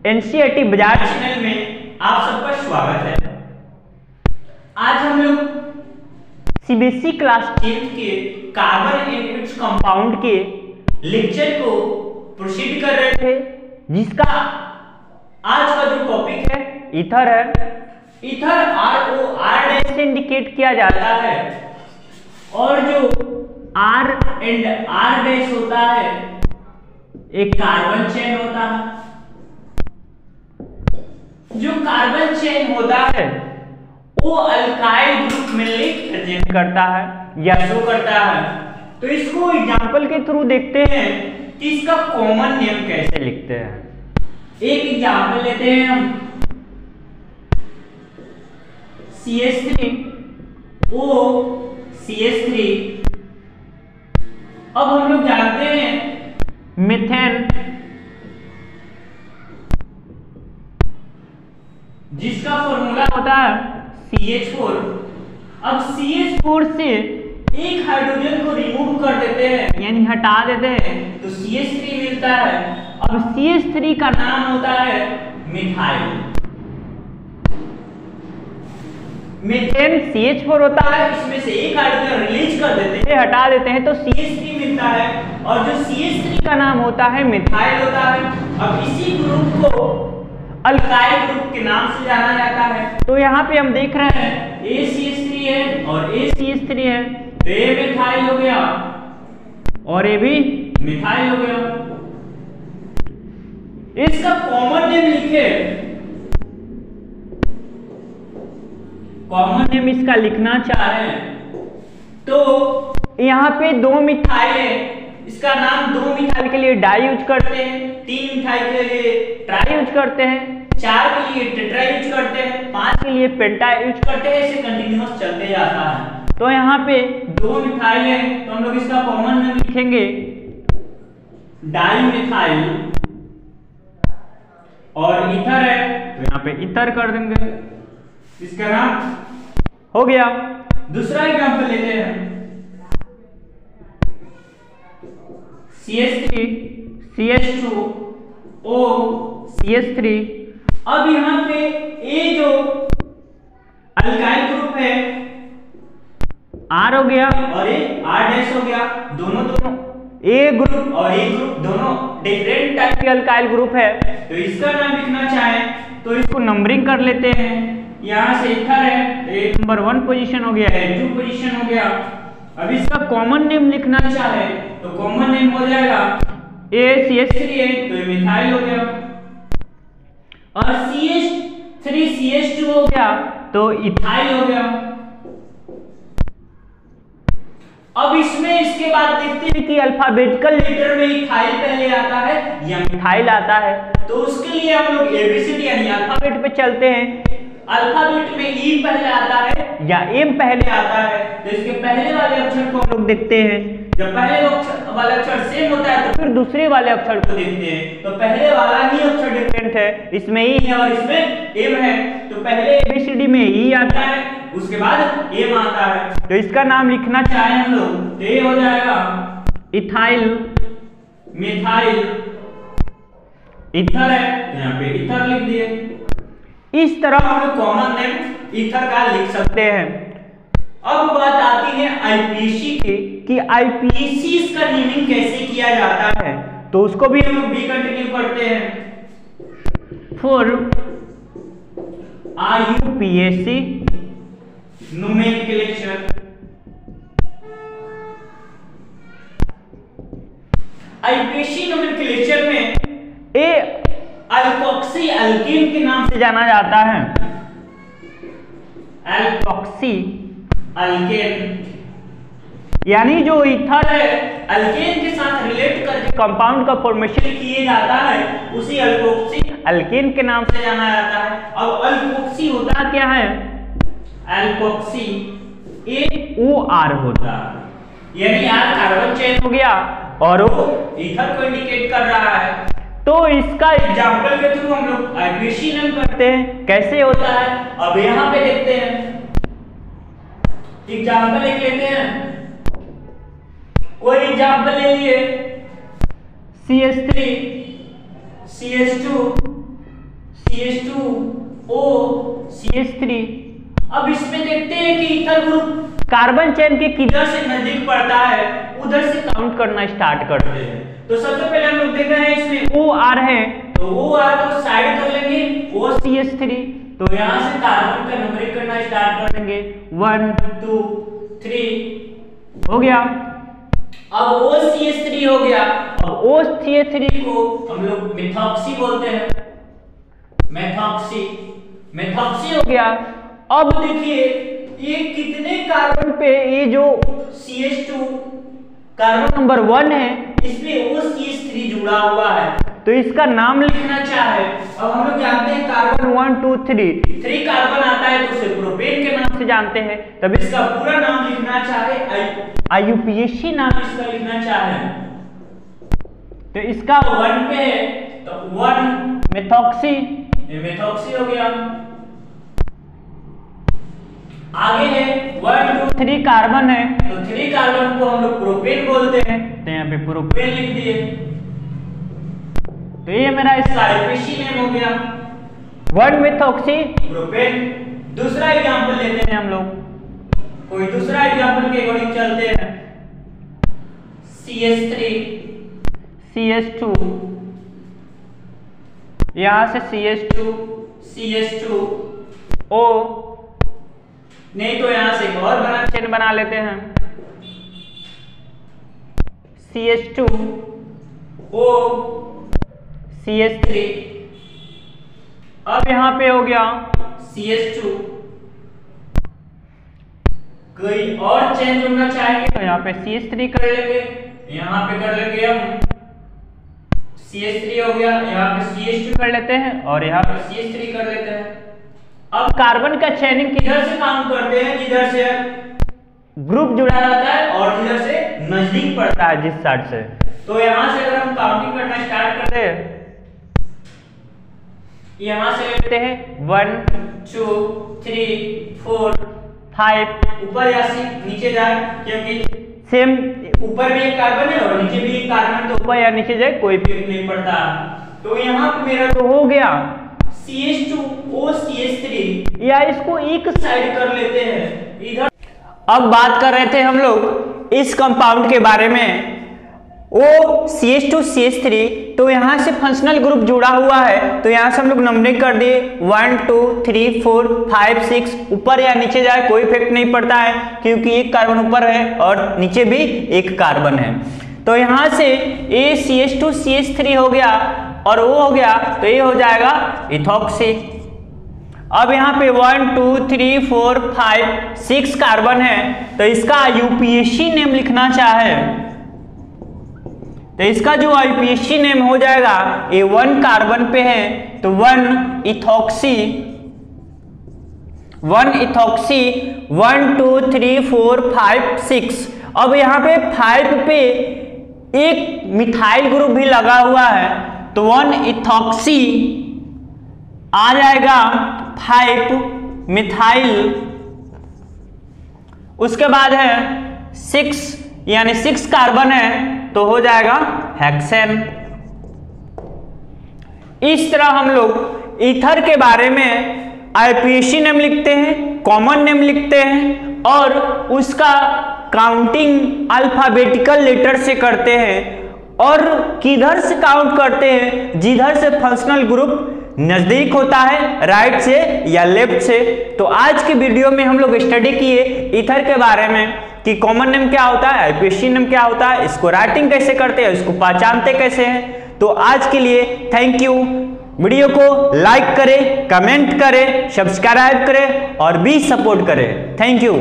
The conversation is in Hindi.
एनसीईआरटी बजाज चैनल में आप सबका स्वागत है। आज हम लोग सीबीएसई क्लास 10 के कार्बन एंड इट्स कंपाउंड के लेक्चर को प्रोसीड कर रहे थे, जिसका आज का जो टॉपिक है ईथर है। ईथर ROR से इंडिकेट किया जाता है और जो R एंड R डैश होता है एक कार्बन चेन होता है। जो कार्बन चेन होता है वो अल्काइल ग्रुप मेनली प्रेजेंट करता है या शो करता है। तो इसको एग्जांपल के थ्रू देखते हैं कि इसका कॉमन नेम कैसे लिखते हैं। एक एग्जांपल लेते हैं हम CH3O CH3। अब हम लोग जानते हैं मीथेन, जिसका फॉर्मूला होता है CH4। अब CH4 से एक हाइड्रोजन को रिमूव कर देते हैं यानी हटा देते हैं तो CH3 मिलता है। अब CH3 का नाम होता है मिथाइल। मीथेन CH4 होता है, इसमें से एक हाइड्रोजन रिलीज कर देते हैं, हटा देते हैं तो CH3 मिलता है और जो CH3 का नाम होता है मिथाइल होता है। अब इसी ग्रुप को अल्काइल ग्रुप के नाम से जाना जाता है। तो यहाँ पे हम देख रहे हैं ACH3 है और ACH3 है, तो ये मिथाइल हो गया और ये भी मिथाइल हो गया। इसका कॉमन नेम लिखे, कॉमन नेम इसका लिखना चाह रहे हैं तो यहाँ पे दो मिथाइल है, इसका नाम दो मिथाइल के लिए डाई यूज करते हैं, तीन मिथाइल के लिए ट्राई यूज करते हैं, चार के लिए टेट्रा यूज करते हैं, पांच के लिए पेंटा यूज करते हैं। ऐसे कंटिन्यूअस चलते जाता है। तो यहाँ पे दो मिथाइल है तो हम लोग इसका कॉमन नेम लिखेंगे डाई मिथाइल और ईथर है तो यहाँ पे ईथर कर देंगे, इसका नाम हो गया। दूसरा एग्जांपल लेते हैं CH3 CH2O CH3। अब यहाँ पे ये जो अल्काइल ग्रुप है R हो गया और ये R डैश हो गया। दोनों ए ग्रुप और ए ग्रुप दोनों डिफरेंट टाइप के अल्काइल ग्रुप है। तो इसका नाम लिखना चाहें तो इसको नंबरिंग कर लेते हैं। यहाँ से ईथर है, ये नंबर 1 पोजीशन हो गया है, 2 पोजीशन हो गया। अब इसका कॉमन नेम लिखना चाहे तो कॉमन नेम हो जाएगा ACH3 है तो ये मिथाइल हो गया और CH3 CH2 हो गया तो इथाइल हो गया। अब इसमें इसके बाद देखते हैं कि अल्फाबेटिकल लेटर में इथाइल पहले आता है या मिथाइल आता है। तो उसके लिए हम लोग ABCD यानी अल्फाबेट पे चलते हैं। अल्फाबेट में E पहले आता है या M पहले आता है तो इसके पहले वाले अक्षर को हम लोग देखते हैं। जब पहले वाला अक्षर सेम होता है तो फिर दूसरे वाले अक्षर को देखते हैं। तो पहले वाला ही अक्षर डिफरेंट है, इसमें E है और इसमें M है। तो पहले ABCD में E आता है, उसके बाद M आता है। तो इसका नाम लिखना चाहे हम लोग तो ये हो जाएगा इथाइल, मिथाइल, ईथर है तो यहाँ पे ईथर लिख दिए। इस तरह हम लोग कॉमन नेम ईथर का लिख सकते हैं। अब बात आती है IPAC की कि IPAC इसका नेमिंग कैसे किया जाता है, तो उसको भी हम लोग भी कंटिन्यू करते हैं। For IUPAC nomenclature, IPAC nomenclature में ए अल्कोक्सी अल्केन के नाम से जाना जाता है। अल्कोक्सी अल्केन यानी जो ईथर है अल्केन के साथ रिलेट करके कंपाउंड का फॉर्मेशन किए जाता है, उसी अल्कोक्सी अल्केन के नाम से जाना जाता है। अब अल्कोक्सी होता क्या है? अल्कोक्सी AOR होता है यानी यार कार्बन चेन हो गया और वो ईथर को इंडिकेट कर रहा है। तो इसका एग्जांपल के थ्रू हम लोग IPAC नेम करते हैं। कैसे होता है अब यहाँ पे देखते हैं, एग्जांपल लिख लेते हैं। कोई एग्जांपल ले लिए CH3 CH2 CH2O CH3। अब इसमें देखते हैं कि ईथर ग्रुप कार्बन चेन के किधर से नजदीक पड़ता है, उधर से काउंट करना स्टार्ट करते हैं। तो सबसे पहले हम लोग देख रहे हैं इसमें OR है, तो OR को साइड कर लेंगे, OCH3, तो यहां से कार्बन का नंबरिंग करना स्टार्ट कर देंगे, 1 2 3 हो गया। अब OCH3 हो गया। अब OCH3 को हम लोग मेथॉक्सी बोलते हैं, मेथॉक्सी हो गया। अब देखिए ये कितने कार्बन पे, ये जो CH2 कार्बन नंबर 1 है, इसमें OCH3 जुड़ा हुआ है, तो इसका नाम लिखना चाहे। अब हम लोग जानते हैं कार्बन 1 2 3 कार्बन आता है तो उसे प्रोपेन के नाम से जानते हैं। तब इसका पूरा नाम लिखना चाहे, IUPAC नाम इसका लिखना चाहे, तो इसका 1 पे है तो 1 मेथॉक्सी, ये मेथॉक्सी हो गया। आगे है 1 2 3 कार्बन है, तो 3 कार्बन को हम लोग प्रोपेन बोलते हैं, तो यहाँ पे प्रोपेन लिख दिए। तो ये मेरा इसका IUPAC नेम हो गया, 1 मेथॉक्सी प्रोपेन। दूसरा एग्जांपल लेते हैं हम लोग, कोई दूसरा एग्जांपल के अकॉर्डिंग चलते हैं। CH3 CH2, यहां से CH2 O, नहीं तो यहां से एक और बड़ा चेन बना लेते हैं, CH2 O CH3। अब यहां पे हो गया CH2, कोई और चेन जोड़ना चाहेंगे तो यहाँ पे CH3 कर लेंगे, यहाँ पे कर लेंगे हम CH3 हो गया, यहाँ पे CH2 कर लेते हैं और यहाँ पे CH3 कर लेते हैं। अब कार्बन का चेनिंग किधर से काउंट करते हैं, जिधर से ग्रुप जुड़ा रहता है और जिधर से नजदीक पड़ता है जिस साइड से। तो यहाँ से अगर हम काउंटिंग करना स्टार्ट करते हैं, यहाँ से लेते हैं 1 2 3 4 5, ऊपर या नीचे जाए, क्योंकि सेम ऊपर भी एक कार्बन है और नीचे भी एक कार्बन, तो ऊपर या नीचे जाए कोई इफेक्ट नहीं पड़ता। तो यहाँ पे मेरा तो हो गया CH2O CH3, या इसको एक साइड कर लेते हैं इधर। अब बात कर रहे थे हम लोग इस कंपाउंड के बारे में, CH2 CH3, तो यहाँ से फंक्शनल ग्रुप जुड़ा हुआ है, तो यहाँ से हम लोग नंबरिंग कर दिए 1 2 3 4 5 6, ऊपर या नीचे जाए कोई इफेक्ट नहीं पड़ता है, क्योंकि एक कार्बन ऊपर है और नीचे भी एक कार्बन है। तो यहाँ से ये CH2 CH3 हो गया और वो हो गया, तो ये हो जाएगा इथॉक्सी। अब यहाँ पे 1 2 3 4 5 6 कार्बन है, तो इसका IUPAC नेम लिखना चाहे तो इसका जो IUPAC नेम हो जाएगा, ये 1 कार्बन पे है तो 1 इथॉक्सी 1 2 3 4 5 6। अब यहाँ पे 5 पे एक मिथाइल ग्रुप भी लगा हुआ है, तो 1 इथॉक्सी आ जाएगा 5 मिथाइल। उसके बाद है 6, यानी 6 कार्बन है तो हो जाएगा हेक्सेन। इस तरह हम लोग ईथर के बारे में IUPAC नेम लिखते हैं, कॉमन नेम लिखते हैं और उसका काउंटिंग अल्फाबेटिकल लेटर से करते हैं। और किधर से काउंट करते हैं, जिधर से फंक्शनल ग्रुप नजदीक होता है, राइट से या लेफ्ट से। तो आज के वीडियो में हम लोग स्टडी किए ईथर के बारे में कि कॉमन नेम क्या होता है, IUPAC नेम क्या होता है, इसको राइटिंग कैसे करते हैं, इसको पहचानते कैसे हैं। तो आज के लिए थैंक यू। वीडियो को लाइक करें, कमेंट करें, सब्सक्राइब करें और भी सपोर्ट करें। Thank you.